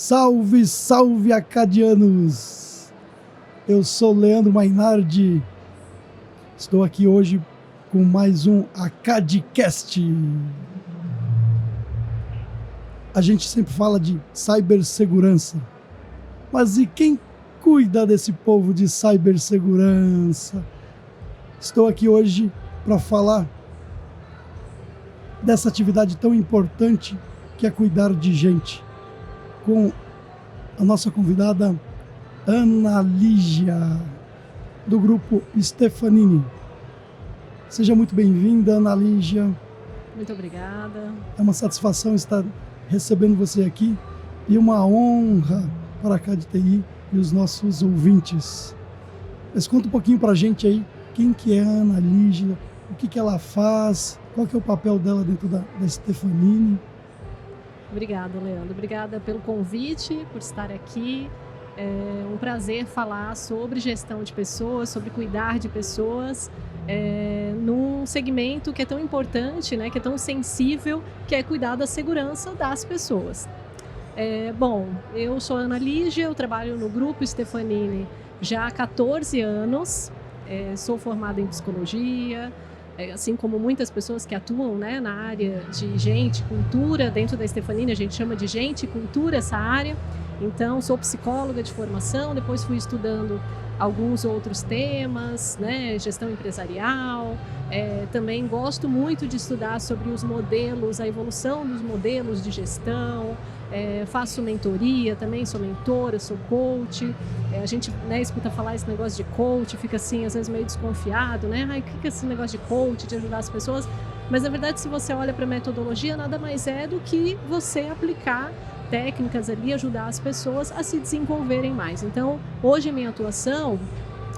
Salve, salve, acadianos! Eu sou Leandro Mainardi, estou aqui hoje com mais um AcadiCast. A gente sempre fala de cibersegurança, mas e quem cuida desse povo de cibersegurança? Estou aqui hoje para falar dessa atividade tão importante que é cuidar de gente, com a nossa convidada Ana Lígia, do grupo Stefanini. Seja muito bem-vinda, Ana Lígia. Muito obrigada. É uma satisfação estar recebendo você aqui e uma honra para a CADTI e os nossos ouvintes. Mas conta um pouquinho para a gente aí quem que é a Ana Lígia, o que ela faz, qual que é o papel dela dentro da Stefanini. Obrigada, Leandro. Obrigada pelo convite, por estar aqui. É um prazer falar sobre gestão de pessoas, sobre cuidar de pessoas, num segmento que é tão importante, né, que é tão sensível, que é cuidar da segurança das pessoas. Bom, eu sou Ana Lígia, eu trabalho no grupo Stefanini já há 14 anos, sou formada em psicologia, assim como muitas pessoas que atuam, né, na área de gente, cultura, dentro da Stefanini a gente chama de gente e cultura essa área. Então, sou psicóloga de formação, depois fui estudando alguns outros temas, né, gestão empresarial. Também gosto muito de estudar sobre os modelos, a evolução dos modelos de gestão. Faço mentoria também, sou mentora, sou coach. A gente, né, escuta falar esse negócio de coach, fica assim, às vezes meio desconfiado, né? Ai, o que é esse negócio de coach, de ajudar as pessoas? Mas, na verdade, se você olha para a metodologia, nada mais é do que você aplicar técnicas ali, ajudar as pessoas a se desenvolverem mais. Então, hoje a minha atuação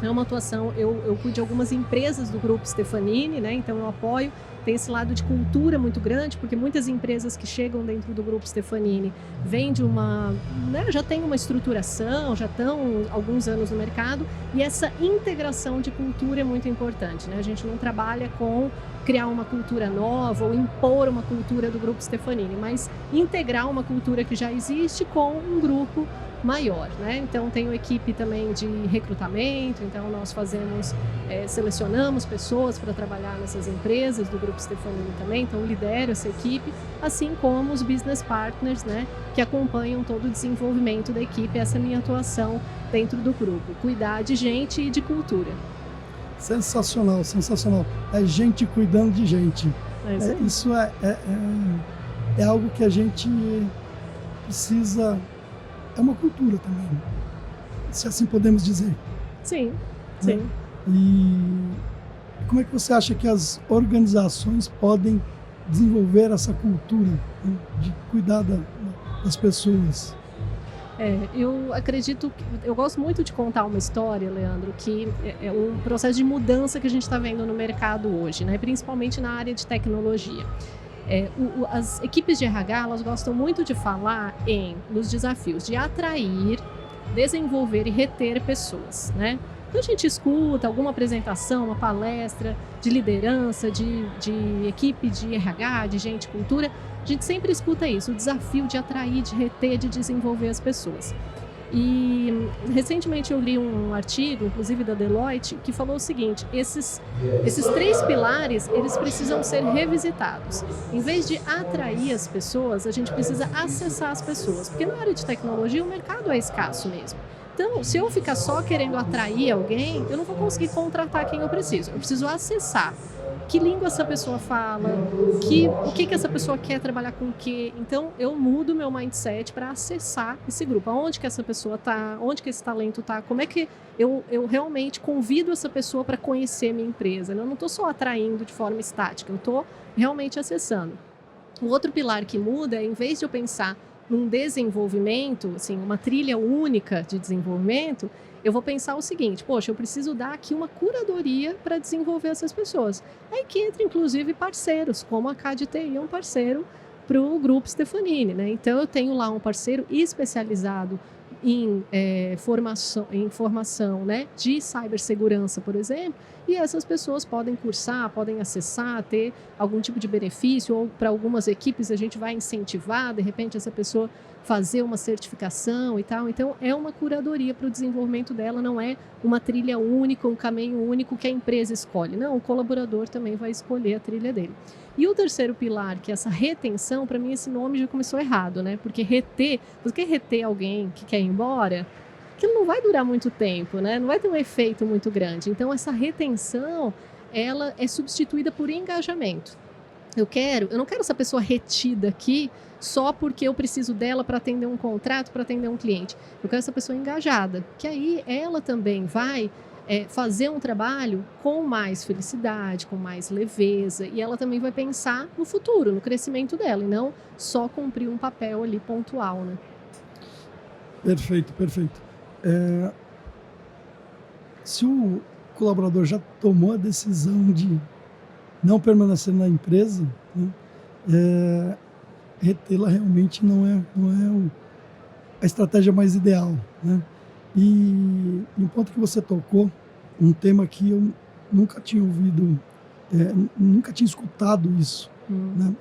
é uma atuação, eu cuido de algumas empresas do grupo Stefanini, né? Então eu apoio, tem esse lado de cultura muito grande, porque muitas empresas que chegam dentro do grupo Stefanini vêm de uma, né, já tem uma estruturação, já estão alguns anos no mercado, e essa integração de cultura é muito importante, né? A gente não trabalha com criar uma cultura nova ou impor uma cultura do grupo Stefanini, mas integrar uma cultura que já existe com um grupo maior, né? Então tenho equipe também de recrutamento, então nós selecionamos pessoas para trabalhar nessas empresas do grupo Stefanini também, então lidero essa equipe, assim como os business partners, né, que acompanham todo o desenvolvimento da equipe. Essa é a minha atuação dentro do grupo, cuidar de gente e de cultura. Sensacional, sensacional. É gente cuidando de gente. Isso é algo que a gente precisa. É uma cultura também, se assim podemos dizer. Sim, né? sim. E como é que você acha que as organizações podem desenvolver essa cultura, né, de cuidar das pessoas? Eu acredito, eu gosto muito de contar uma história, Leandro, que é um processo de mudança que a gente está vendo no mercado hoje, né? Principalmente na área de tecnologia. As equipes de RH, elas gostam muito de falar nos desafios de atrair, desenvolver e reter pessoas, né? Quando a gente escuta alguma apresentação, uma palestra de liderança, de equipe de RH, de gente, cultura, a gente sempre escuta isso, o desafio de atrair, de reter, de desenvolver as pessoas. E recentemente eu li um artigo, inclusive da Deloitte, que falou o seguinte: esses 3 pilares, eles precisam ser revisitados. Em vez de atrair as pessoas, a gente precisa acessar as pessoas, porque na área de tecnologia o mercado é escasso mesmo. Então, se eu ficar só querendo atrair alguém, eu não vou conseguir contratar quem eu preciso acessar. Que língua essa pessoa fala, o que essa pessoa quer trabalhar com o quê. Então, eu mudo meu mindset para acessar esse grupo. Aonde que essa pessoa está, onde que esse talento está, como é que eu realmente convido essa pessoa para conhecer minha empresa. Eu não estou só atraindo de forma estática, eu estou realmente acessando. O outro pilar que muda é, em vez de eu pensar num desenvolvimento, assim, uma trilha única de desenvolvimento, eu vou pensar o seguinte: poxa, eu preciso dar aqui uma curadoria para desenvolver essas pessoas. Aí que entra, inclusive, parceiros, como a CADTI é um parceiro para o grupo Stefanini, né? Então, eu tenho lá um parceiro especializado em formação, né, de cibersegurança, por exemplo, e essas pessoas podem cursar, podem acessar, ter algum tipo de benefício, ou para algumas equipes a gente vai incentivar, de repente, essa pessoa fazer uma certificação e tal. Então, é uma curadoria para o desenvolvimento dela, não é uma trilha única, um caminho único que a empresa escolhe. Não, o colaborador também vai escolher a trilha dele. E o terceiro pilar, que é essa retenção, para mim esse nome já começou errado, né? Porque você quer reter alguém que quer ir embora, aquilo não vai durar muito tempo, né? Não vai ter um efeito muito grande. Então, essa retenção, ela é substituída por engajamento. Eu não quero essa pessoa retida aqui só porque eu preciso dela para atender um contrato, para atender um cliente. Eu quero essa pessoa engajada, que aí ela também vai fazer um trabalho com mais felicidade, com mais leveza, e ela também vai pensar no futuro, no crescimento dela, e não só cumprir um papel ali pontual, né? Perfeito, perfeito. Se o colaborador já tomou a decisão de não permanecer na empresa, né, retê-la realmente não é a estratégia mais ideal, né? E um ponto que você tocou, um tema que eu nunca tinha ouvido, nunca tinha escutado isso, né?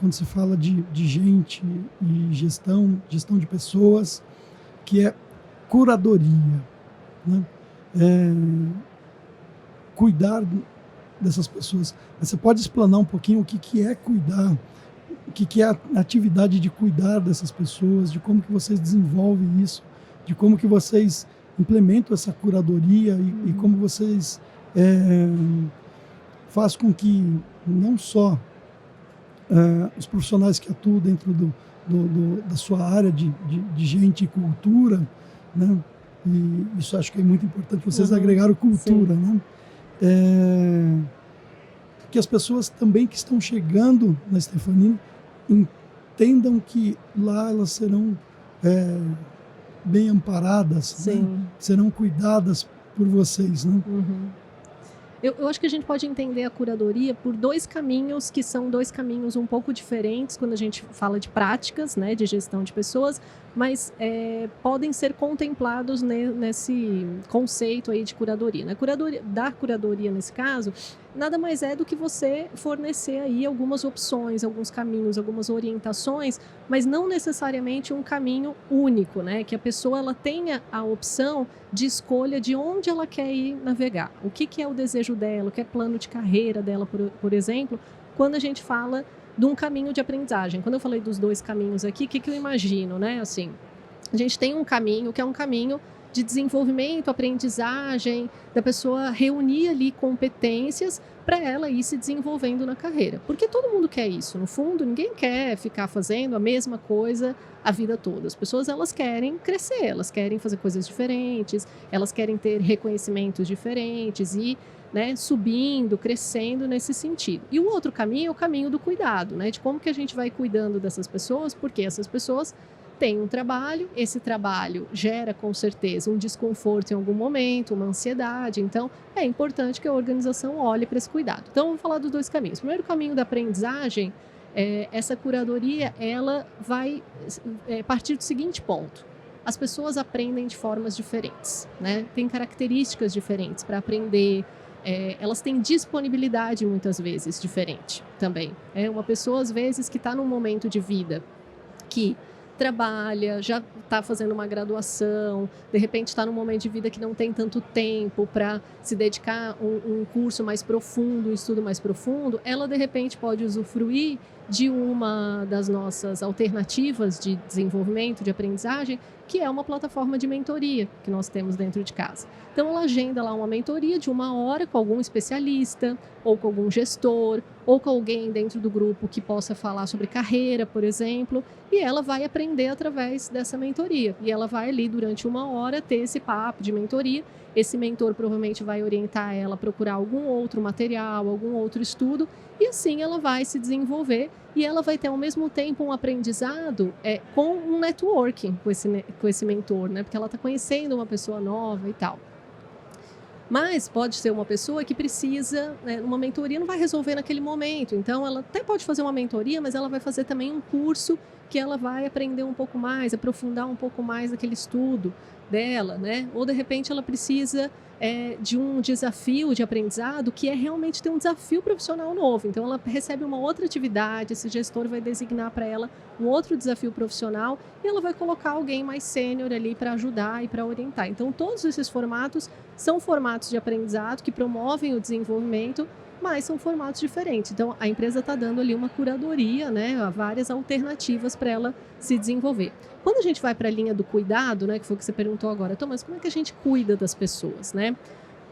Quando se fala de gente e gestão de pessoas, que é curadoria, né? Cuidar dessas pessoas. Você pode explanar um pouquinho o que é cuidar, o que é a atividade de cuidar dessas pessoas, de como que vocês desenvolvem isso, de como que vocês implementam essa curadoria e como vocês fazem com que não só os profissionais que atuam dentro da sua área de gente e cultura, né? E isso acho que é muito importante, vocês agregaram cultura, né? Que as pessoas também que estão chegando na Stefanini entendam que lá elas serão bem amparadas, né? Serão cuidadas por vocês, né? Eu acho que a gente pode entender a curadoria por dois caminhos, que são dois caminhos um pouco diferentes quando a gente fala de práticas, né, de gestão de pessoas, mas podem ser contemplados nesse conceito aí de curadoria. Dar curadoria, nesse caso, nada mais é do que você fornecer aí algumas opções, alguns caminhos, algumas orientações, mas não necessariamente um caminho único, né? Que a pessoa ela tenha a opção de escolha de onde ela quer ir navegar. O que é o desejo dela, o que é plano de carreira dela, por exemplo, quando a gente fala de um caminho de aprendizagem. Quando eu falei dos dois caminhos aqui, o que eu imagino, né? Assim, a gente tem um caminho que é um caminho de desenvolvimento, aprendizagem, da pessoa reunir ali competências para ela ir se desenvolvendo na carreira. Porque todo mundo quer isso. No fundo, ninguém quer ficar fazendo a mesma coisa a vida toda. As pessoas, elas querem crescer, elas querem fazer coisas diferentes, elas querem ter reconhecimentos diferentes e, né, subindo, crescendo nesse sentido. E o outro caminho é o caminho do cuidado, né, de como que a gente vai cuidando dessas pessoas, porque essas pessoas têm um trabalho, esse trabalho gera com certeza um desconforto em algum momento, uma ansiedade, então é importante que a organização olhe para esse cuidado. Então, vamos falar dos dois caminhos. O primeiro caminho da aprendizagem, essa curadoria, ela vai partir do seguinte ponto: as pessoas aprendem de formas diferentes, né? Tem características diferentes para aprender, elas têm disponibilidade muitas vezes diferente também. Uma pessoa, às vezes, que está num momento de vida que trabalha, já está fazendo uma graduação, de repente está num momento de vida que não tem tanto tempo para se dedicar a um curso mais profundo, um estudo mais profundo, ela de repente pode usufruir de uma das nossas alternativas de desenvolvimento, de aprendizagem, que é uma plataforma de mentoria que nós temos dentro de casa. Então, ela agenda lá uma mentoria de 1 hora com algum especialista, ou com algum gestor, ou com alguém dentro do grupo que possa falar sobre carreira, por exemplo, e ela vai aprender através dessa mentoria. E ela vai ali, durante 1 hora, ter esse papo de mentoria. Esse mentor provavelmente vai orientar ela a procurar algum outro material, algum outro estudo, e assim ela vai se desenvolver e ela vai ter ao mesmo tempo um aprendizado com um networking com esse mentor, né? Porque ela está conhecendo uma pessoa nova e tal. Mas pode ser uma pessoa que precisa, né, uma mentoria não vai resolver naquele momento, então ela até pode fazer uma mentoria, mas ela vai fazer também um curso que ela vai aprender um pouco mais, aprofundar um pouco mais aquele estudo dela, né? Ou de repente ela precisa de um desafio de aprendizado que é realmente ter um desafio profissional novo. Então, ela recebe uma outra atividade, esse gestor vai designar para ela um outro desafio profissional e ela vai colocar alguém mais sênior ali para ajudar e para orientar. Então, todos esses formatos são formatos de aprendizado que promovem o desenvolvimento, mas são formatos diferentes. Então, a empresa está dando ali uma curadoria, né, a várias alternativas para ela se desenvolver. Quando a gente vai para a linha do cuidado, né, que foi o que você perguntou agora, Thomas, como é que a gente cuida das pessoas, né?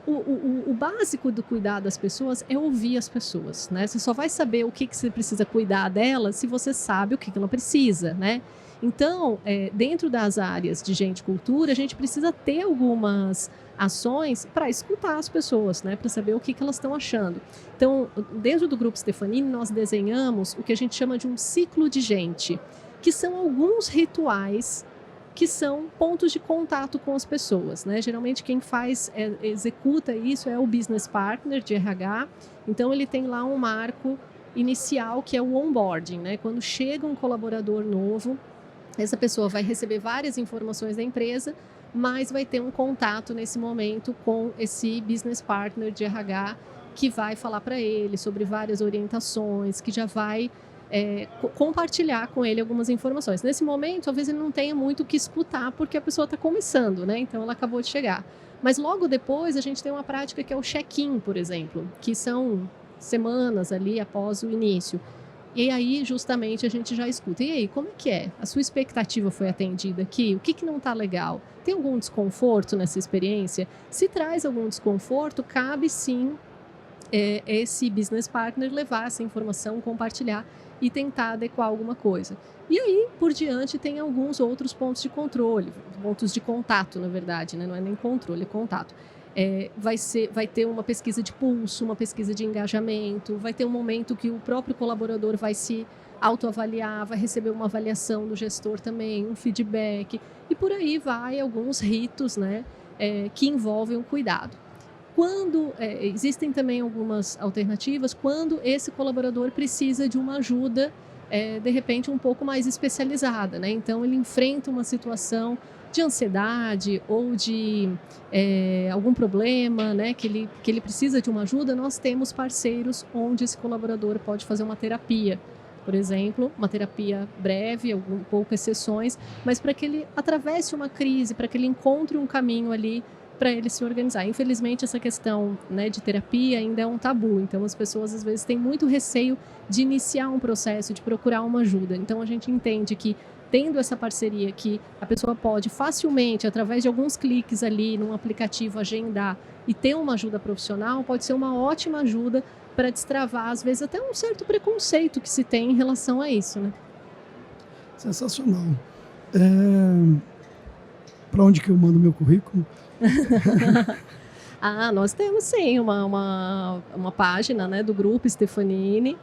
O básico do cuidar das pessoas é ouvir as pessoas, né? Você só vai saber o que você precisa cuidar dela se você sabe o que ela precisa, né? Então, dentro das áreas de gente e cultura, a gente precisa ter algumas ações para escutar as pessoas, né? Para saber o que elas estão achando. Então, dentro do Grupo Stefanini, nós desenhamos o que a gente chama de um ciclo de gente, que são alguns rituais que são pontos de contato com as pessoas, né? Geralmente quem executa isso é o business partner de RH, então ele tem lá um marco inicial que é o onboarding, né? Quando chega um colaborador novo, essa pessoa vai receber várias informações da empresa, mas vai ter um contato nesse momento com esse business partner de RH que vai falar para ele sobre várias orientações, que já vai compartilhar com ele algumas informações. Nesse momento, talvez ele não tenha muito o que escutar, porque a pessoa está começando, né? Então, ela acabou de chegar. Mas logo depois, a gente tem uma prática que é o check-in, por exemplo, que são semanas ali após o início. E aí, justamente, a gente já escuta. E aí, como é que é? A sua expectativa foi atendida aqui? O que não está legal? Tem algum desconforto nessa experiência? Se traz algum desconforto, cabe sim esse business partner levar essa informação, compartilhar e tentar adequar alguma coisa. E aí, por diante, tem alguns outros pontos de controle, pontos de contato, na verdade, né? Não é nem controle, é contato. Vai ter uma pesquisa de pulso, uma pesquisa de engajamento, vai ter um momento que o próprio colaborador vai se autoavaliar, vai receber uma avaliação do gestor também, um feedback, e por aí vai alguns ritos, né, que envolvem o cuidado. Quando existem também algumas alternativas, quando esse colaborador precisa de uma ajuda, de repente, um pouco mais especializada, né? Então, ele enfrenta uma situação de ansiedade ou de algum problema, né? Que ele precisa de uma ajuda, nós temos parceiros onde esse colaborador pode fazer uma terapia. Por exemplo, uma terapia breve, poucas sessões, mas para que ele atravesse uma crise, para que ele encontre um caminho ali para ele se organizar. Infelizmente, essa questão, né, de terapia ainda é um tabu, então as pessoas às vezes têm muito receio de iniciar um processo, de procurar uma ajuda. Então a gente entende que tendo essa parceria que a pessoa pode facilmente, através de alguns cliques ali num aplicativo, agendar e ter uma ajuda profissional, pode ser uma ótima ajuda para destravar, às vezes, até um certo preconceito que se tem em relação a isso, né? Sensacional. Para onde que eu mando meu currículo? Nós temos sim uma página, né, do Grupo Stefanini.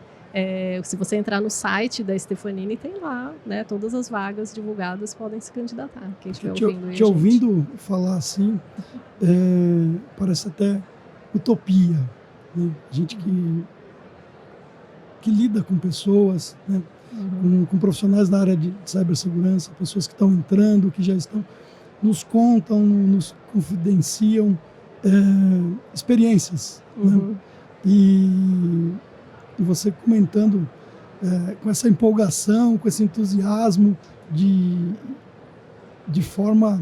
Se você entrar no site da Stefanini, tem lá, né, todas as vagas divulgadas podem se candidatar. Quem estiver ouvindo te ouvindo falar assim, parece até utopia, né? Gente que lida com pessoas, né? Com profissionais da área de cibersegurança, pessoas que estão entrando, que já estão, nos contam, nos confidenciam experiências, né? E você comentando com essa empolgação, com esse entusiasmo de forma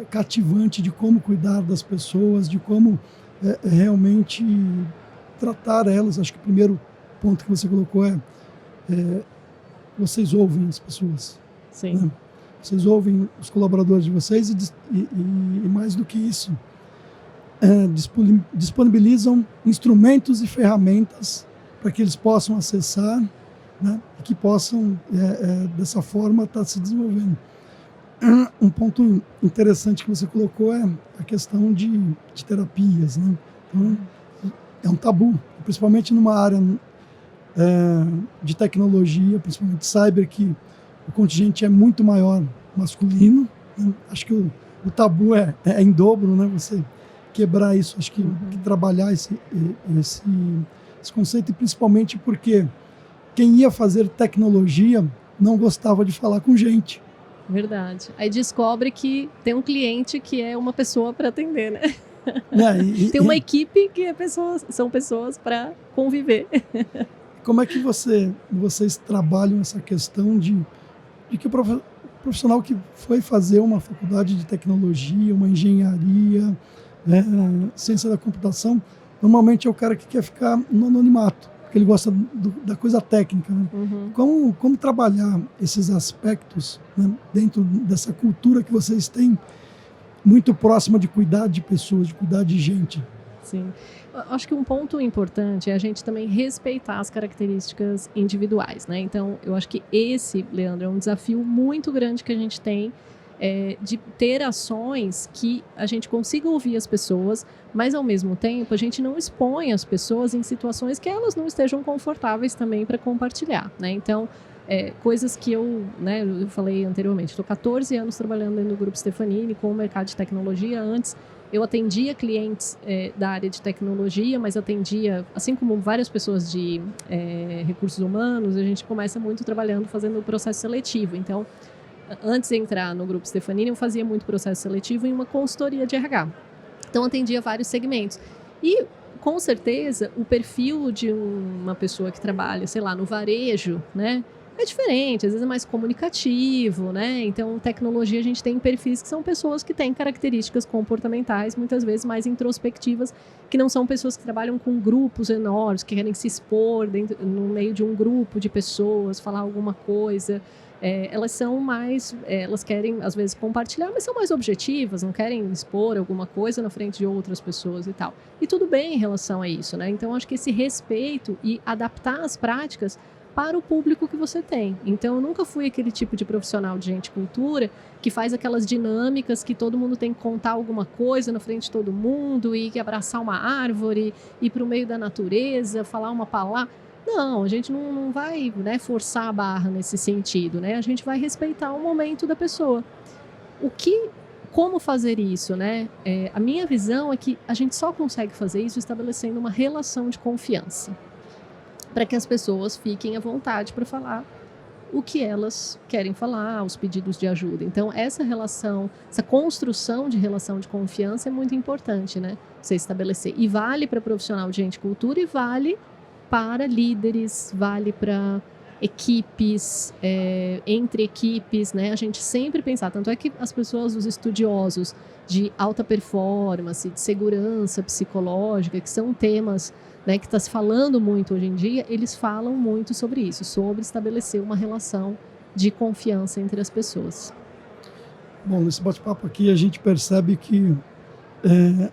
cativante de como cuidar das pessoas, de como realmente tratar elas. Acho que o primeiro ponto que você colocou vocês ouvem as pessoas. Sim. Né? Vocês ouvem os colaboradores de vocês e mais do que isso, disponibilizam instrumentos e ferramentas para que eles possam acessar, né? E que possam, dessa forma, estar se desenvolvendo. Um ponto interessante que você colocou é a questão de terapias, né? Então, é um tabu, principalmente numa área de tecnologia, principalmente cyber, que o contingente é muito maior masculino, né? Acho que o tabu é em dobro, né? Você quebrar isso, acho que trabalhar esse conceito, e principalmente porque quem ia fazer tecnologia não gostava de falar com gente. Verdade. Aí descobre que tem um cliente que é uma pessoa para atender, né? Tem uma equipe que são pessoas para conviver. Como é que vocês trabalham essa questão de que o profissional que foi fazer uma faculdade de tecnologia, uma engenharia, né, ciência da computação, normalmente é o cara que quer ficar no anonimato, porque ele gosta da coisa técnica. Né? Como trabalhar esses aspectos, né, dentro dessa cultura que vocês têm, muito próxima de cuidar de pessoas, de cuidar de gente? Sim. Acho que um ponto importante é a gente também respeitar as características individuais, né? Então, eu acho que esse, Leandro, é um desafio muito grande que a gente tem, de ter ações que a gente consiga ouvir as pessoas, mas ao mesmo tempo a gente não expõe as pessoas em situações que elas não estejam confortáveis também para compartilhar, né? Então, coisas que eu falei anteriormente, estou 14 anos trabalhando dentro do Grupo Stefanini com o mercado de tecnologia. Antes eu atendia clientes da área de tecnologia, mas atendia, assim como várias pessoas de recursos humanos, a gente começa muito trabalhando, fazendo o processo seletivo. Então, antes de entrar no Grupo Stefanini, eu fazia muito processo seletivo em uma consultoria de RH. Então, atendia vários segmentos. E, com certeza, o perfil de uma pessoa que trabalha, sei lá, no varejo, né, é diferente, às vezes é mais comunicativo, né? Então, tecnologia, a gente tem perfis que são pessoas que têm características comportamentais, muitas vezes mais introspectivas, que não são pessoas que trabalham com grupos enormes, que querem se expor no meio de um grupo de pessoas, falar alguma coisa. Elas são mais, elas querem, às vezes, compartilhar, mas são mais objetivas, não querem expor alguma coisa na frente de outras pessoas e tal. E tudo bem em relação a isso, né? Então, acho que esse respeito e adaptar as práticas para o público que você tem. Então, eu nunca fui aquele tipo de profissional de gente cultura que faz aquelas dinâmicas que todo mundo tem que contar alguma coisa na frente de todo mundo e que abraçar uma árvore, ir para o meio da natureza, falar uma palavra. Não, a gente não vai, né, forçar a barra nesse sentido, né? A gente vai respeitar o momento da pessoa. Como fazer isso, né? A minha visão é que a gente só consegue fazer isso estabelecendo uma relação de confiança, para que as pessoas fiquem à vontade para falar o que elas querem falar, os pedidos de ajuda. Então, essa relação, essa construção de relação de confiança é muito importante, né? Você estabelecer. E vale para profissional de gente cultura e vale para líderes, vale para equipes, entre equipes, né? A gente sempre pensar, tanto é que as pessoas, os estudiosos de alta performance, de segurança psicológica, que são temas, né, que está se falando muito hoje em dia, eles falam muito sobre isso, sobre estabelecer uma relação de confiança entre as pessoas. Bom, nesse bate-papo aqui a gente percebe que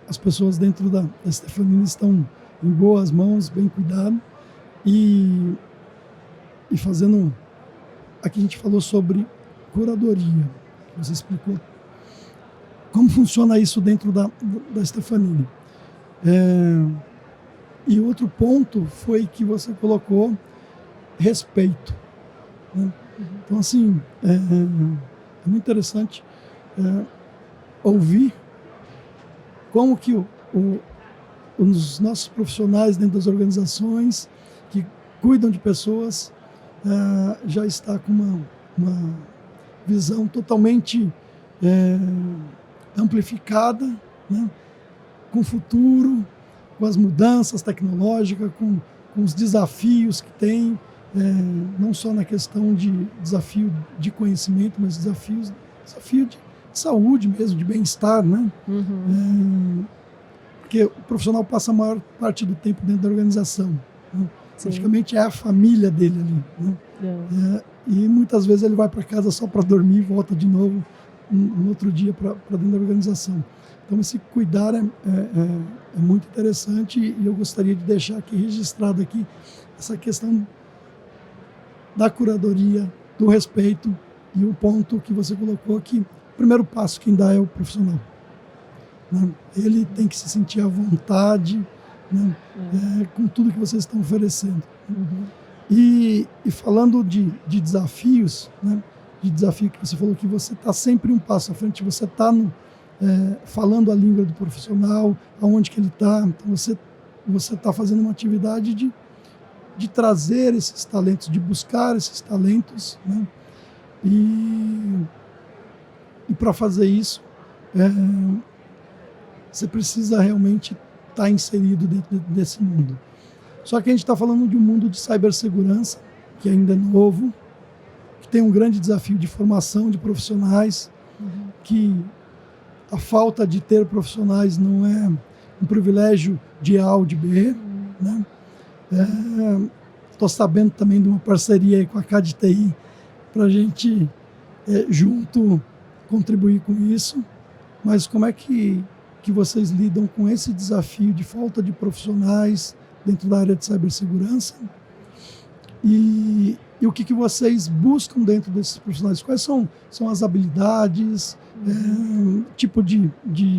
as pessoas dentro da Stefanini estão em boas mãos, bem cuidado, e fazendo... Aqui a gente falou sobre curadoria, você explicou como funciona isso dentro da Stefanini. E outro ponto foi que você colocou respeito, né? Então, assim, é muito interessante ouvir como que os nossos profissionais dentro das organizações que cuidam de pessoas já está com uma visão totalmente amplificada, né? Com o futuro, com as mudanças tecnológicas, com os desafios que tem, não só na questão de desafio de conhecimento, mas desafio de saúde mesmo, de bem-estar, né? Porque o profissional passa a maior parte do tempo dentro da organização, né? Praticamente é a família dele ali, né? E muitas vezes ele vai para casa só para dormir e volta de novo no outro dia para dentro da organização. Então, esse cuidar é muito interessante e eu gostaria de deixar aqui registrado aqui essa questão da curadoria, do respeito e o ponto que você colocou que o primeiro passo quem dá é o profissional, né? Ele tem que se sentir à vontade, né? Com tudo que vocês estão oferecendo. E falando de desafios, né? De desafio que você falou que você está sempre um passo à frente, você está falando a língua do profissional, aonde que ele está. Então você está fazendo uma atividade de trazer esses talentos, de buscar esses talentos, né? E para fazer isso, você precisa realmente estar inserido dentro desse mundo. Só que a gente está falando de um mundo de cibersegurança, que ainda é novo, que tem um grande desafio de formação de profissionais, que a falta de ter profissionais não é um privilégio de A ou de B, né? Estou sabendo também de uma parceria aí com a CADTI para a gente junto contribuir com isso, mas como é que vocês lidam com esse desafio de falta de profissionais dentro da área de cibersegurança e o que vocês buscam dentro desses profissionais? Quais são as habilidades, tipo de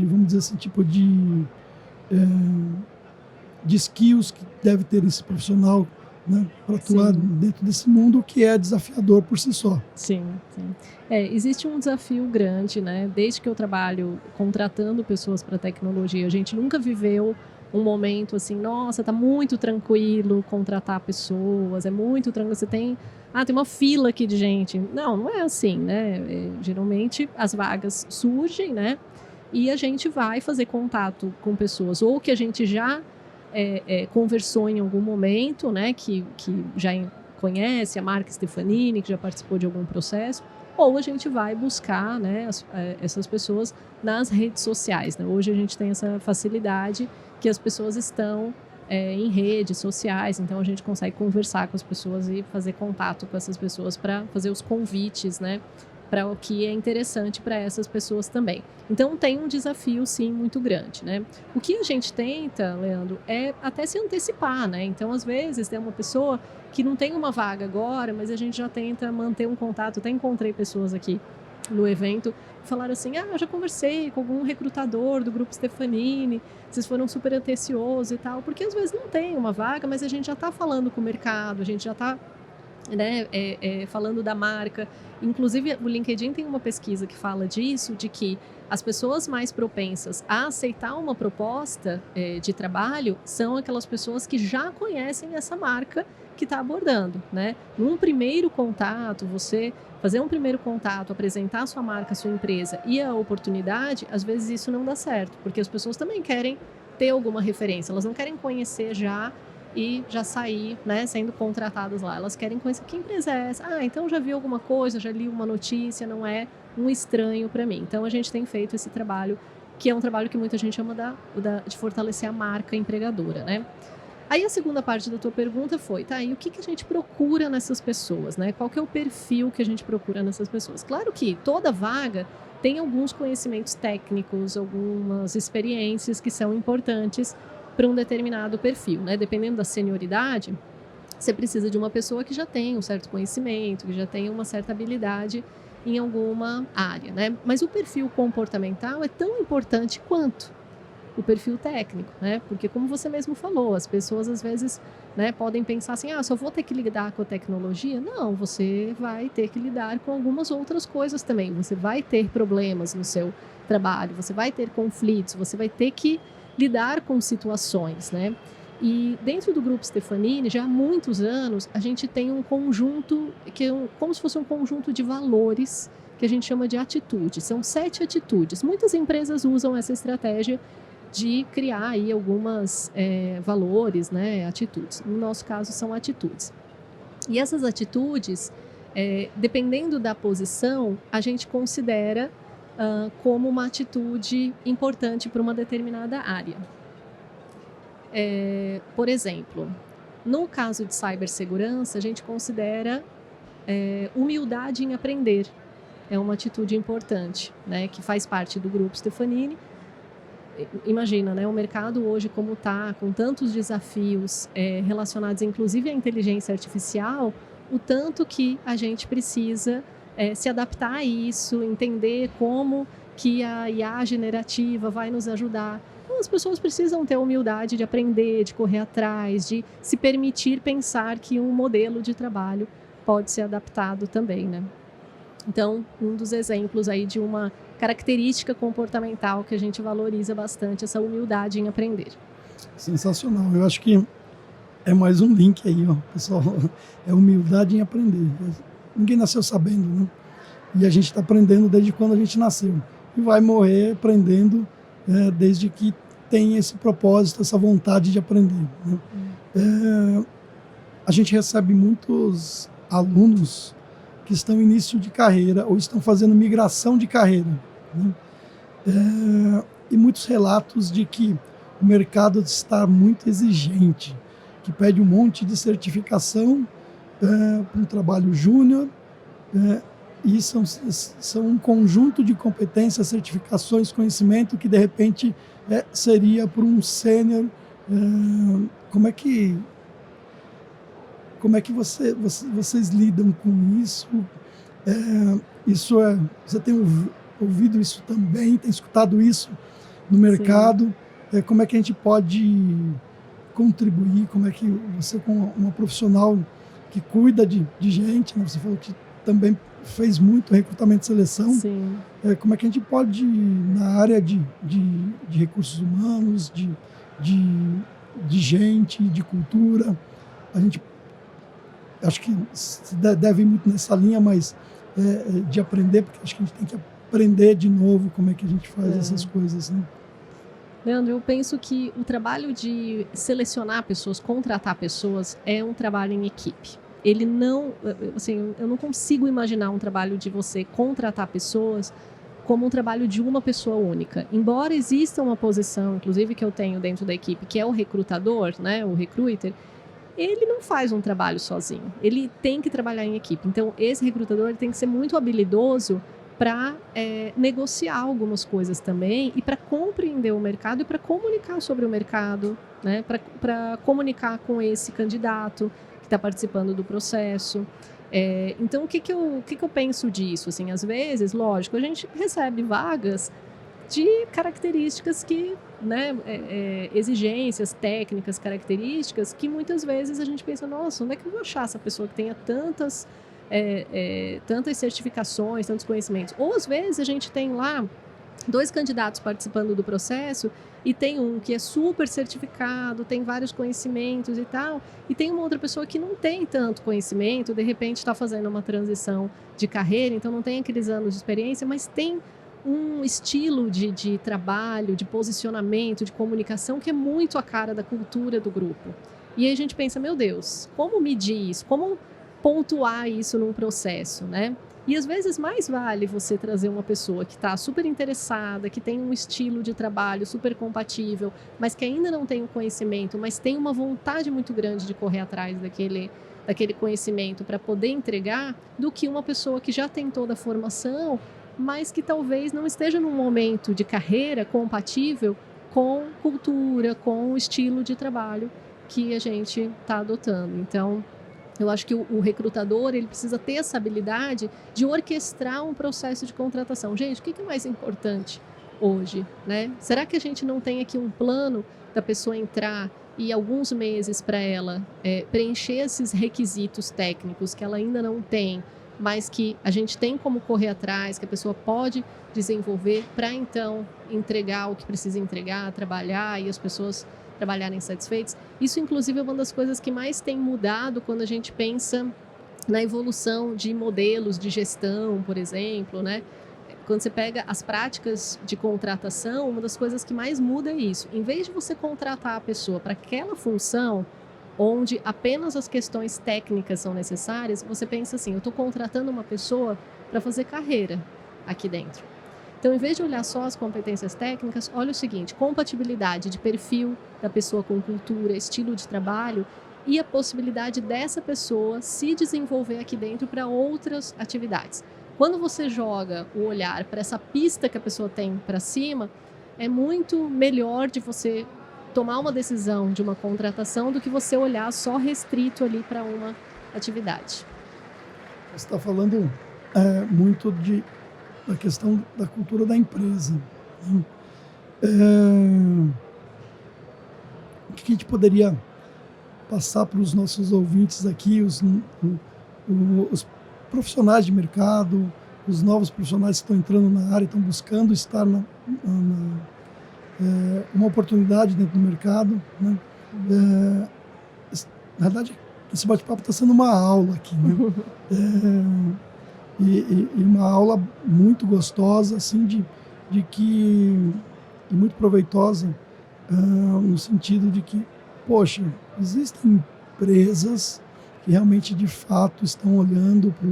vamos dizer assim, tipo de skills que deve ter esse profissional, né, para atuar dentro desse mundo que é desafiador por si só. Sim. Existe um desafio grande, né? Desde que eu trabalho contratando pessoas para tecnologia, a gente nunca viveu um momento assim, nossa, tá muito tranquilo contratar pessoas, é muito tranquilo, você tem uma fila aqui de gente. Não é assim, né? Geralmente as vagas surgem, né? E a gente vai fazer contato com pessoas, ou que a gente já conversou em algum momento, né? Que já conhece a marca Stefanini, que já participou de algum processo, ou a gente vai buscar, né, essas pessoas nas redes sociais, né? Hoje a gente tem essa facilidade que as pessoas estão em redes sociais, então a gente consegue conversar com as pessoas e fazer contato com essas pessoas para fazer os convites, né, para o que é interessante para essas pessoas também. Então tem um desafio, sim, muito grande, né? O que a gente tenta, Leandro, é até se antecipar, né? Então, às vezes, tem uma pessoa que não tem uma vaga agora, mas a gente já tenta manter um contato. Até encontrei pessoas aqui no evento que falaram assim, eu já conversei com algum recrutador do Grupo Stefanini, vocês foram super atenciosos e tal, porque às vezes não tem uma vaga, mas a gente já está falando com o mercado, a gente já está, né, falando da marca. Inclusive, o LinkedIn tem uma pesquisa que fala disso, de que as pessoas mais propensas a aceitar uma proposta de trabalho são aquelas pessoas que já conhecem essa marca que está abordando, né? Num primeiro contato, você fazer um primeiro contato, apresentar a sua marca, a sua empresa e a oportunidade, às vezes isso não dá certo, porque as pessoas também querem ter alguma referência, elas não querem conhecer já e já sair, né, sendo contratadas lá. Elas querem conhecer que empresa é essa. Então já vi alguma coisa, já li uma notícia, não é um estranho para mim. Então a gente tem feito esse trabalho, que é um trabalho que muita gente chama de fortalecer a marca empregadora, né? Aí a segunda parte da tua pergunta foi, e o que a gente procura nessas pessoas, né? Qual que é o perfil que a gente procura nessas pessoas? Claro que toda vaga tem alguns conhecimentos técnicos, algumas experiências que são importantes para um determinado perfil, né? Dependendo da senioridade, você precisa de uma pessoa que já tenha um certo conhecimento, que já tenha uma certa habilidade em alguma área, né? Mas o perfil comportamental é tão importante quanto o perfil técnico, né? Porque, como você mesmo falou, as pessoas às vezes, né, podem pensar assim, só vou ter que lidar com a tecnologia. Não, você vai ter que lidar com algumas outras coisas também. Você vai ter problemas no seu trabalho, você vai ter conflitos, você vai ter que lidar com situações, né? E dentro do Grupo Stefanini, já há muitos anos, a gente tem um conjunto, que é como se fosse um conjunto de valores, que a gente chama de atitudes. São 7 atitudes. Muitas empresas usam essa estratégia de criar aí algumas valores, né, atitudes. No nosso caso, são atitudes. E essas atitudes, dependendo da posição, a gente considera como uma atitude importante para uma determinada área. Por exemplo, no caso de cibersegurança, a gente considera humildade em aprender. É uma atitude importante, né, que faz parte do Grupo Stefanini. Imagina, né, o mercado hoje como está, com tantos desafios relacionados inclusive à inteligência artificial, o tanto que a gente precisa se adaptar a isso, entender como que a IA generativa vai nos ajudar. Então, as pessoas precisam ter a humildade de aprender, de correr atrás, de se permitir pensar que um modelo de trabalho pode ser adaptado também, né? Então, um dos exemplos aí de uma característica comportamental que a gente valoriza bastante, essa humildade em aprender. Sensacional. Eu acho que é mais um link aí, pessoal. É humildade em aprender. Ninguém nasceu sabendo, né? E a gente está aprendendo desde quando a gente nasceu. E vai morrer aprendendo desde que tem esse propósito, essa vontade de aprender, né? A gente recebe muitos alunos que estão em início de carreira ou estão fazendo migração de carreira, né? E muitos relatos de que o mercado está muito exigente, que pede um monte de certificação para um trabalho júnior, e são um conjunto de competências, certificações, conhecimento que de repente seria para um sênior. Como é que vocês lidam com isso? Você tem ouvido isso também, tem escutado isso no mercado? Como é que a gente pode contribuir? Como é que você, como uma profissional que cuida de gente, né? Você falou que também fez muito recrutamento e seleção. Sim. Como é que a gente pode, na área de recursos humanos, de gente, de cultura, a gente, acho que deve ir muito nessa linha, mas de aprender, porque acho que a gente tem que aprender de novo como é que a gente faz essas coisas, né? Leandro, eu penso que o trabalho de selecionar pessoas, contratar pessoas, é um trabalho em equipe. Ele não, assim, eu não consigo imaginar um trabalho de você contratar pessoas como um trabalho de uma pessoa única. Embora exista uma posição, inclusive que eu tenho dentro da equipe, que é o recrutador, né, o recruiter, ele não faz um trabalho sozinho. Ele tem que trabalhar em equipe. Então, esse recrutador ele tem que ser muito habilidoso para negociar algumas coisas também e para compreender o mercado e para comunicar sobre o mercado, né? Para comunicar com esse candidato que está participando do processo. Então, o que eu penso disso? Assim, às vezes, lógico, a gente recebe vagas de características que, né, exigências técnicas, características que muitas vezes a gente pensa, nossa, onde é que eu vou achar essa pessoa que tenha tantas certificações, tantos conhecimentos? Ou às vezes a gente tem lá 2 candidatos participando do processo e tem um que é super certificado, tem vários conhecimentos e tal, e tem uma outra pessoa que não tem tanto conhecimento, de repente está fazendo uma transição de carreira, então não tem aqueles anos de experiência, mas tem um estilo de trabalho, de posicionamento, de comunicação que é muito a cara da cultura do grupo. E aí a gente pensa, meu Deus, como medir isso? Como pontuar isso num processo, né? E às vezes mais vale você trazer uma pessoa que está super interessada, que tem um estilo de trabalho super compatível, mas que ainda não tem o conhecimento, mas tem uma vontade muito grande de correr atrás daquele conhecimento para poder entregar, do que uma pessoa que já tem toda a formação, mas que talvez não esteja num momento de carreira compatível com cultura, com o estilo de trabalho que a gente está adotando. Então, eu acho que o recrutador ele precisa ter essa habilidade de orquestrar um processo de contratação. Gente, o que é mais importante hoje, né? Será que a gente não tem aqui um plano da pessoa entrar e alguns meses para ela preencher esses requisitos técnicos que ela ainda não tem, mas que a gente tem como correr atrás, que a pessoa pode desenvolver para então entregar o que precisa entregar, trabalhar e as pessoas trabalharem satisfeitos? Isso, inclusive, é uma das coisas que mais tem mudado quando a gente pensa na evolução de modelos de gestão, por exemplo, né? Quando você pega as práticas de contratação, uma das coisas que mais muda é isso. Em vez de você contratar a pessoa para aquela função, onde apenas as questões técnicas são necessárias, você pensa assim, eu estou contratando uma pessoa para fazer carreira aqui dentro. Então, em vez de olhar só as competências técnicas, olha o seguinte, compatibilidade de perfil da pessoa com cultura, estilo de trabalho e a possibilidade dessa pessoa se desenvolver aqui dentro para outras atividades. Quando você joga o olhar para essa pista que a pessoa tem para cima, é muito melhor de você tomar uma decisão de uma contratação do que você olhar só restrito ali para uma atividade. Você está falando muito da questão da cultura da empresa, né? O que a gente poderia passar para os nossos ouvintes aqui, os profissionais de mercado, os novos profissionais que estão entrando na área, estão buscando estar uma oportunidade dentro do mercado, né? Na verdade, esse bate-papo está sendo uma aula aqui, né? E uma aula muito gostosa, assim, de que e muito proveitosa, no sentido de que, poxa, existem empresas que realmente, de fato, estão olhando para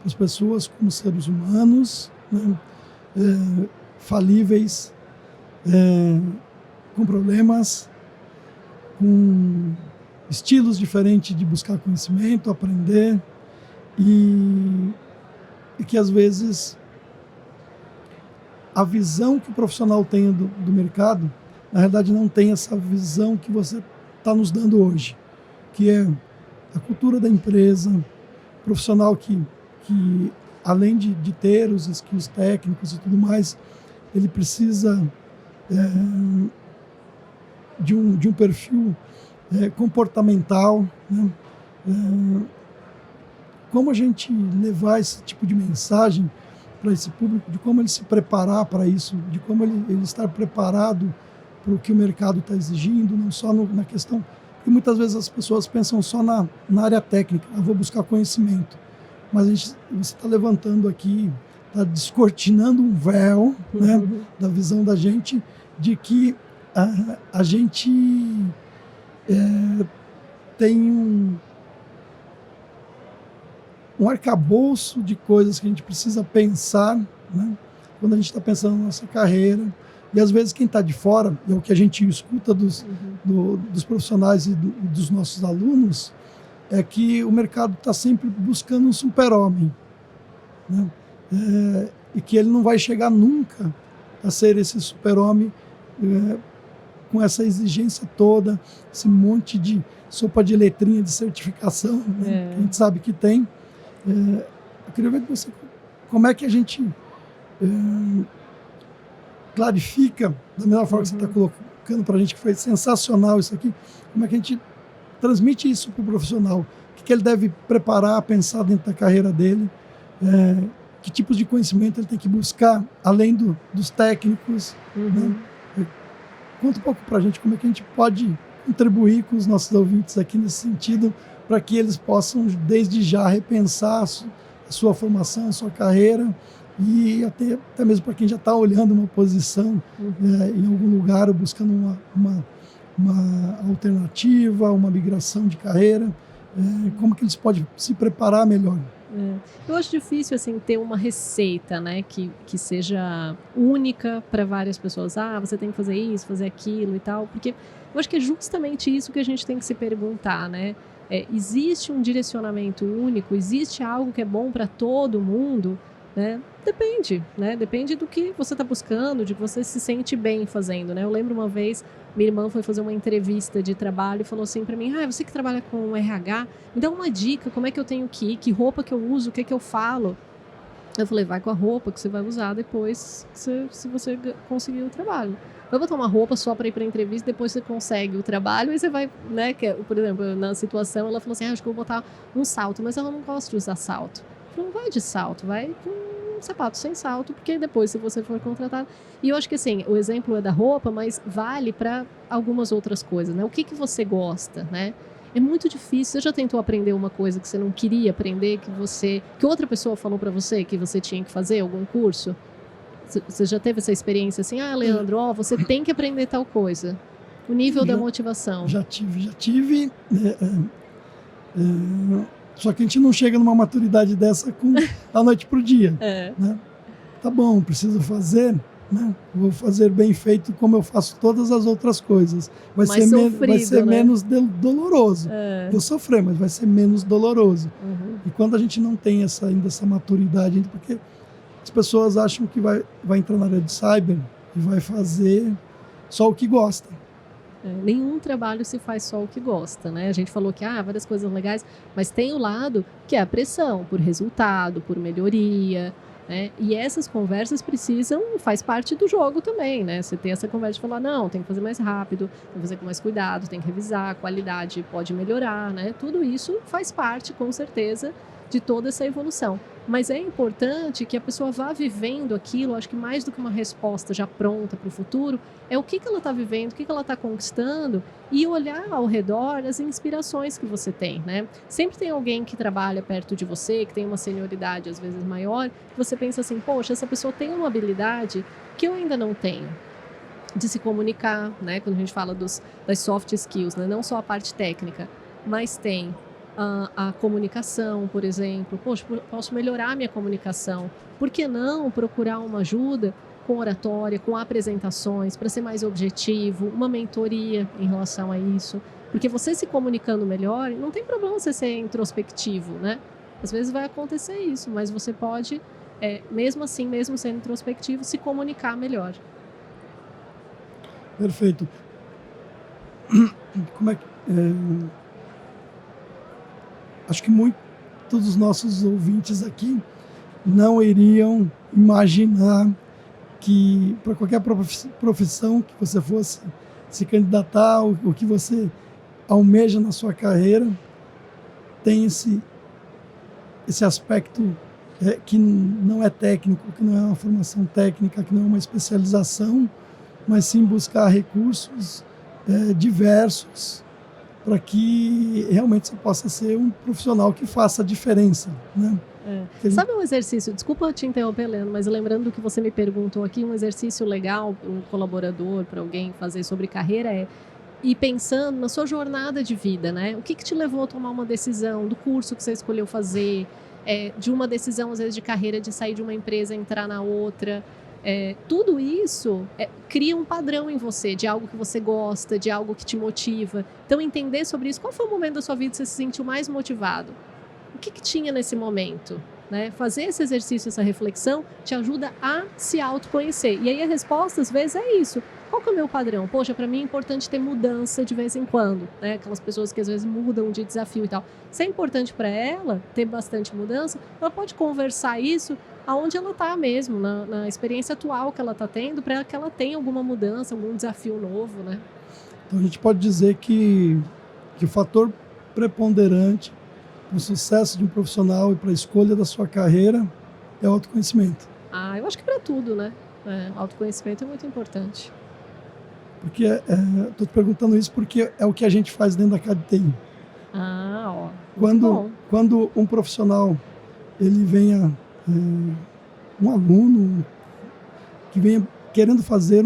as pessoas como seres humanos, né, falíveis, com problemas, com estilos diferentes de buscar conhecimento, aprender, e que às vezes a visão que o profissional tem do mercado, na verdade não tem essa visão que você está nos dando hoje, que é a cultura da empresa, profissional que além de ter os skills técnicos e tudo mais, ele precisa de um perfil comportamental, né? Como a gente levar esse tipo de mensagem para esse público, de como ele se preparar para isso, de como ele estar preparado para o que o mercado está exigindo, não só na questão, porque muitas vezes as pessoas pensam só na área técnica, eu vou buscar conhecimento, mas você está levantando aqui, está descortinando um véu, né, da visão da gente, de que a gente tem um arcabouço de coisas que a gente precisa pensar, né, quando a gente está pensando na nossa carreira. E às vezes quem está de fora, é o que a gente escuta dos profissionais e dos nossos alunos, é que o mercado está sempre buscando um super-homem, né? E que ele não vai chegar nunca a ser esse super-homem com essa exigência toda, esse monte de sopa de letrinha de certificação, né, que a gente sabe que tem. Eu queria ver de você como é que a gente clarifica, da melhor forma que você está colocando para a gente, que foi sensacional isso aqui, como é que a gente transmite isso para o profissional, o que ele deve preparar, pensar dentro da carreira dele, que tipos de conhecimento ele tem que buscar, além dos técnicos. Né? Conta um pouco para a gente como é que a gente pode contribuir com os nossos ouvintes aqui nesse sentido, para que eles possam, desde já, repensar a sua formação, a sua carreira, e até mesmo para quem já está olhando uma posição em algum lugar, ou buscando uma alternativa, uma migração de carreira, como que eles podem se preparar melhor? Eu acho difícil assim ter uma receita, né, que seja única para várias pessoas. Você tem que fazer isso, fazer aquilo e tal, porque eu acho que é justamente isso que a gente tem que se perguntar, né? Existe um direcionamento único? Existe algo que é bom para todo mundo? Né? Depende, né? Depende do que você está buscando, de que você se sente bem fazendo, né? Eu lembro uma vez, minha irmã foi fazer uma entrevista de trabalho e falou assim para mim, você que trabalha com RH, me dá uma dica, como é que eu tenho que ir, que roupa que eu uso, o que eu falo. Eu falei, vai com a roupa que você vai usar depois, se você conseguir o trabalho. Vai botar uma roupa só para ir para a entrevista, depois você consegue o trabalho, e você vai, né? Por exemplo, na situação, ela falou assim, acho que eu vou botar um salto, mas ela não gosta de usar salto. Não vai de salto, vai com um sapato sem salto, porque depois, se você for contratado... E eu acho que, assim, o exemplo é da roupa, mas vale para algumas outras coisas, né? O que você gosta, né? É muito difícil. Você já tentou aprender uma coisa que você não queria aprender, que outra pessoa falou para você que você tinha que fazer, algum curso? Você já teve essa experiência assim? Leandro, você tem que aprender tal coisa. O nível da motivação. Já tive. Só que a gente não chega numa maturidade dessa da noite pro dia. Né? Tá bom, preciso fazer, né? Vou fazer bem feito como eu faço todas as outras coisas. Vai ser né? Menos doloroso. Vou sofrer, mas vai ser menos doloroso. E quando a gente não tem ainda essa maturidade, porque as pessoas acham que vai entrar na área de cyber e vai fazer só o que gosta. Nenhum trabalho se faz só o que gosta, né? A gente falou que várias coisas legais, mas tem o lado que é a pressão por resultado, por melhoria, né? E essas conversas faz parte do jogo também, né? Você tem essa conversa de falar, não, tem que fazer mais rápido, tem que fazer com mais cuidado, tem que revisar, a qualidade pode melhorar, né? Tudo isso faz parte, com certeza, de toda essa evolução. Mas é importante que a pessoa vá vivendo aquilo, acho que mais do que uma resposta já pronta para o futuro, é o que ela está vivendo, o que ela está conquistando, e olhar ao redor as inspirações que você tem, né? Sempre tem alguém que trabalha perto de você, que tem uma senioridade às vezes maior, que você pensa assim, poxa, essa pessoa tem uma habilidade que eu ainda não tenho. de se comunicar, né? Quando a gente fala das soft skills, né? Não só a parte técnica, mas tem a comunicação, por exemplo. Poxa, posso melhorar a minha comunicação. Por que não procurar uma ajuda com oratória, com apresentações, para ser mais objetivo, uma mentoria em relação a isso? Porque você se comunicando melhor, não tem problema você ser introspectivo, né? Às vezes vai acontecer isso, mas você pode, mesmo assim, mesmo sendo introspectivo, se comunicar melhor. Perfeito. Como é que, acho que muitos dos nossos ouvintes aqui não iriam imaginar que para qualquer profissão que você fosse se candidatar, o que você almeja na sua carreira, tem esse aspecto que não é técnico, que não é uma formação técnica, que não é uma especialização, mas sim buscar recursos diversos para que realmente você possa ser um profissional que faça a diferença, né? Sabe um exercício, desculpa te interromper, Leandro, mas lembrando do que você me perguntou aqui, um exercício legal para um colaborador, para alguém fazer sobre carreira ir pensando na sua jornada de vida, né? O que te levou a tomar uma decisão do curso que você escolheu fazer, de uma decisão, às vezes, de carreira, de sair de uma empresa e entrar na outra. Tudo isso cria um padrão em você, de algo que você gosta, de algo que te motiva. Então, entender sobre isso, qual foi o momento da sua vida que você se sentiu mais motivado? O que tinha nesse momento? Né? Fazer esse exercício, essa reflexão, te ajuda a se autoconhecer. E aí a resposta, às vezes, é isso. Qual que é o meu padrão? Poxa, para mim é importante ter mudança de vez em quando. Né? Aquelas pessoas que às vezes mudam de desafio e tal. Se é importante para ela ter bastante mudança, ela pode conversar isso aonde ela está mesmo, na experiência atual que ela está tendo, para que ela tenha alguma mudança, algum desafio novo. Né? Então a gente pode dizer que o fator preponderante para o sucesso de um profissional e para a escolha da sua carreira é o autoconhecimento. Eu acho que para tudo, né? Autoconhecimento é muito importante. Porque estou te perguntando isso porque é o que a gente faz dentro da KDTI. Quando um profissional ele venha, um aluno que venha querendo fazer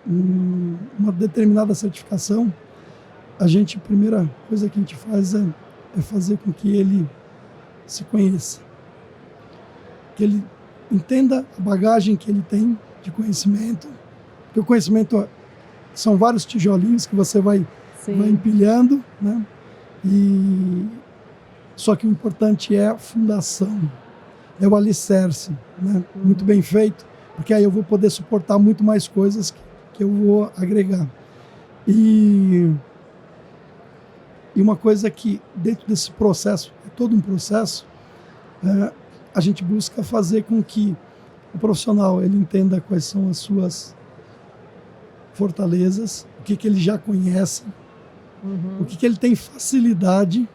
uma determinada certificação, a primeira coisa que a gente faz é fazer com que ele se conheça, que ele entenda a bagagem que ele tem de conhecimento, porque o conhecimento são vários tijolinhos que você vai empilhando, né? Só que o importante é a fundação, é o alicerce, né? Muito bem feito, porque aí eu vou poder suportar muito mais coisas que eu vou agregar. E uma coisa que dentro desse processo, é todo um processo, a gente busca fazer com que o profissional ele entenda quais são as suas fortalezas, o que ele já conhece, o que ele tem facilidade,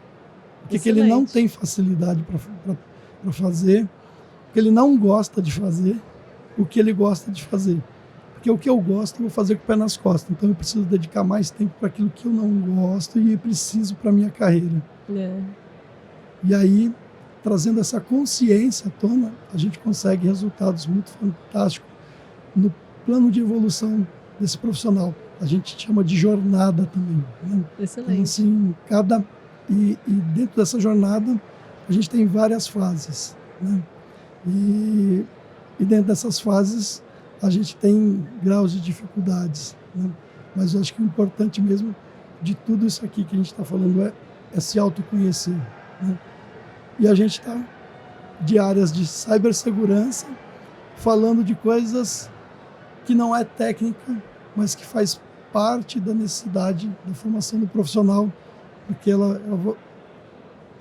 o que ele não tem facilidade para fazer, o que ele não gosta de fazer, o que ele gosta de fazer. Porque o que eu gosto, eu vou fazer com o pé nas costas. Então, eu preciso dedicar mais tempo para aquilo que eu não gosto e preciso para a minha carreira. E aí, trazendo essa consciência à tona, a gente consegue resultados muito fantásticos no plano de evolução desse profissional. A gente chama de jornada também. Né? Excelente. Então, assim, e dentro dessa jornada, a gente tem várias fases. Né? E dentro dessas fases, a gente tem graus de dificuldades, né? Mas eu acho que o importante mesmo de tudo isso aqui que a gente está falando é se autoconhecer, né? E a gente está de áreas de cibersegurança, falando de coisas que não é técnica, mas que faz parte da necessidade da formação do profissional, porque ela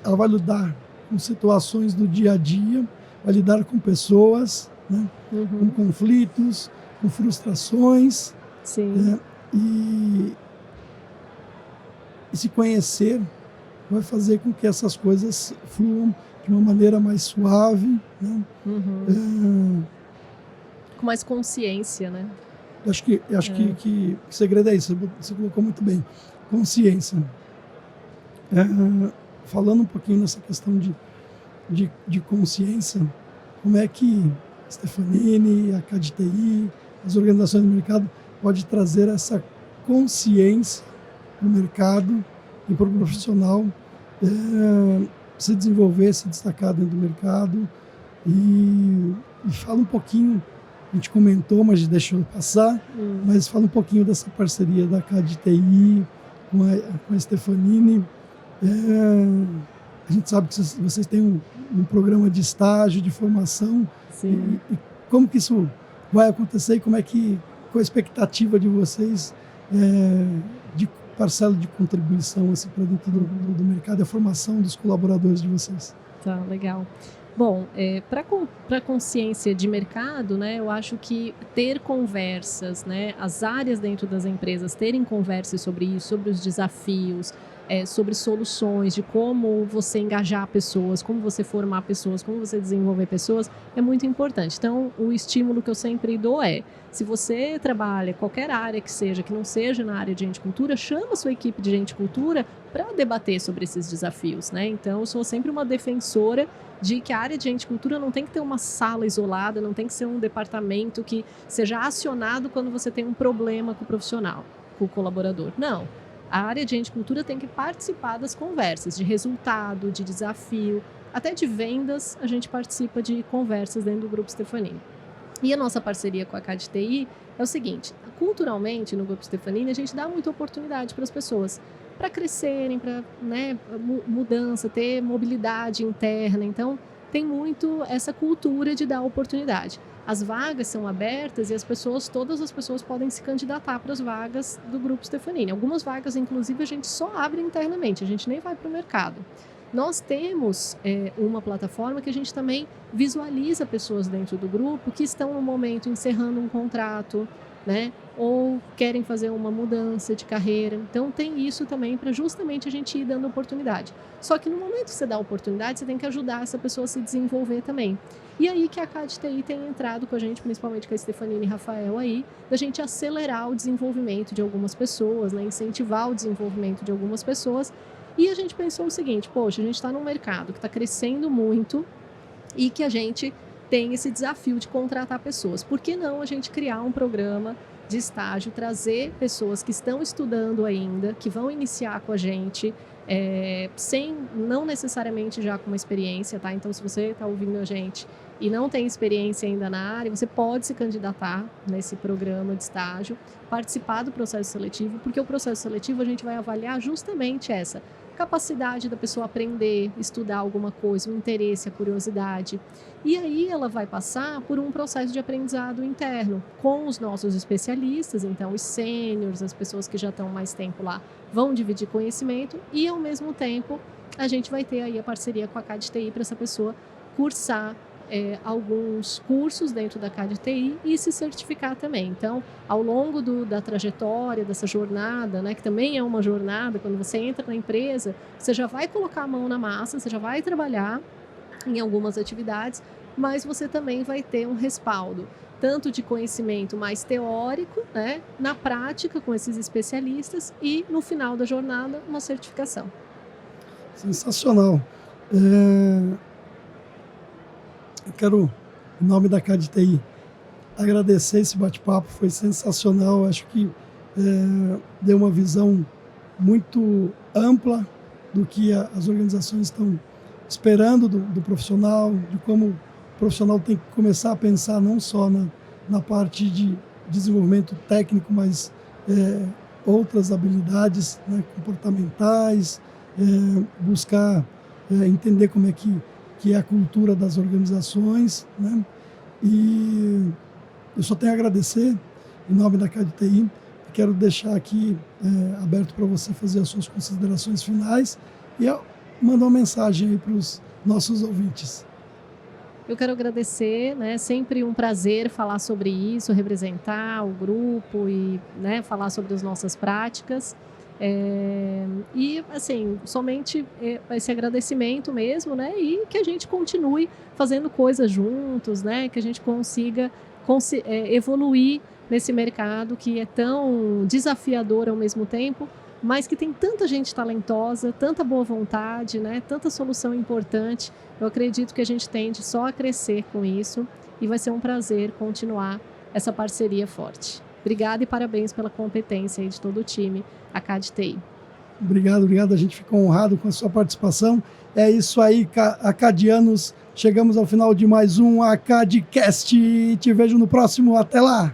vai lidar com situações do dia a dia, vai lidar com pessoas, né? Com conflitos, com frustrações. Sim. E se conhecer vai fazer com que essas coisas fluam de uma maneira mais suave. Né? Com mais consciência, né? Acho que o segredo é isso, você colocou muito bem. Consciência. Falando um pouquinho nessa questão de consciência, como é que Stefanini, a KDTI, as organizações do mercado pode trazer essa consciência para o mercado e para o profissional se desenvolver, se destacar dentro do mercado. E fala um pouquinho, a gente comentou, mas deixou passar, mas fala um pouquinho dessa parceria da CAD/TI com a Stefanini. A gente sabe que vocês têm um programa de estágio, de formação. Sim. E como que isso vai acontecer e qual a expectativa de vocês de parcela de contribuição assim, para dentro do mercado e a formação dos colaboradores de vocês? Tá, legal. Bom, para consciência de mercado, né, eu acho que ter conversas, né, as áreas dentro das empresas terem conversas sobre isso, sobre os desafios, sobre soluções, de como você engajar pessoas, como você formar pessoas, como você desenvolver pessoas, é muito importante. Então, o estímulo que eu sempre dou se você trabalha qualquer área que seja, que não seja na área de gente cultura, chama a sua equipe de gente cultura para debater sobre esses desafios, né? Então, eu sou sempre uma defensora de que a área de gente cultura não tem que ter uma sala isolada, não tem que ser um departamento que seja acionado quando você tem um problema com o profissional, com o colaborador. Não. A área de gente cultura tem que participar das conversas, de resultado, de desafio, até de vendas, a gente participa de conversas dentro do Grupo Stefanini. E a nossa parceria com a CAD/TI é o seguinte, culturalmente no Grupo Stefanini a gente dá muita oportunidade para as pessoas, para crescerem, para mudança, ter mobilidade interna, então tem muito essa cultura de dar oportunidade. As vagas são abertas e todas as pessoas podem se candidatar para as vagas do Grupo Stefanini. Algumas vagas, inclusive, a gente só abre internamente, a gente nem vai para o mercado. Nós temos uma plataforma que a gente também visualiza pessoas dentro do grupo que estão no momento encerrando um contrato, né? Ou querem fazer uma mudança de carreira. Então tem isso também para justamente a gente ir dando oportunidade. Só que no momento que você dá oportunidade, você tem que ajudar essa pessoa a se desenvolver também. E aí que a CAD/TI tem entrado com a gente, principalmente com a Stefanini e Rafael aí, da gente acelerar o desenvolvimento de algumas pessoas, né? Incentivar o desenvolvimento de algumas pessoas. E a gente pensou o seguinte, poxa, a gente está num mercado que está crescendo muito e que a gente tem esse desafio de contratar pessoas. Por que não a gente criar um programa de estágio, trazer pessoas que estão estudando ainda, que vão iniciar com a gente, não necessariamente já com uma experiência, tá? Então, se você está ouvindo a gente e não tem experiência ainda na área, você pode se candidatar nesse programa de estágio, participar do processo seletivo, porque o processo seletivo a gente vai avaliar justamente essa capacidade da pessoa aprender, estudar alguma coisa, o interesse, a curiosidade. E aí ela vai passar por um processo de aprendizado interno com os nossos especialistas, então os sêniores, as pessoas que já estão mais tempo lá, vão dividir conhecimento e, ao mesmo tempo, a gente vai ter aí a parceria com a CAD/TI para essa pessoa cursar alguns cursos dentro da CAD/TI e se certificar também. Então, ao longo da trajetória, dessa jornada, né, que também é uma jornada, quando você entra na empresa, você já vai colocar a mão na massa, você já vai trabalhar em algumas atividades, mas você também vai ter um respaldo, tanto de conhecimento mais teórico, né, na prática com esses especialistas e, no final da jornada, uma certificação. Sensacional. Eu quero, em nome da CAD/TI, agradecer esse bate-papo, foi sensacional. Acho que deu uma visão muito ampla do que as organizações estão esperando do profissional, de como o profissional tem que começar a pensar não só na parte de desenvolvimento técnico, mas outras habilidades, né, comportamentais, buscar entender como é que é a cultura das organizações, né? E eu só tenho a agradecer em nome da CAD/TI. Quero deixar aqui aberto para você fazer as suas considerações finais e mandar uma mensagem aí para os nossos ouvintes. Eu quero agradecer, né? Sempre um prazer falar sobre isso, representar o grupo e, né, falar sobre as nossas práticas. E, assim, somente esse agradecimento mesmo, né? E que a gente continue fazendo coisas juntos, né? Que a gente consiga evoluir nesse mercado que é tão desafiador ao mesmo tempo, mas que tem tanta gente talentosa, tanta boa vontade, né? Tanta solução importante. Eu acredito que a gente tende só a crescer com isso e vai ser um prazer continuar essa parceria forte. Obrigada e parabéns pela competência aí de todo o time ACAD TI. Obrigado. A gente fica honrado com a sua participação. É isso aí, acadianos. Chegamos ao final de mais um ACADcast. Te vejo no próximo. Até lá!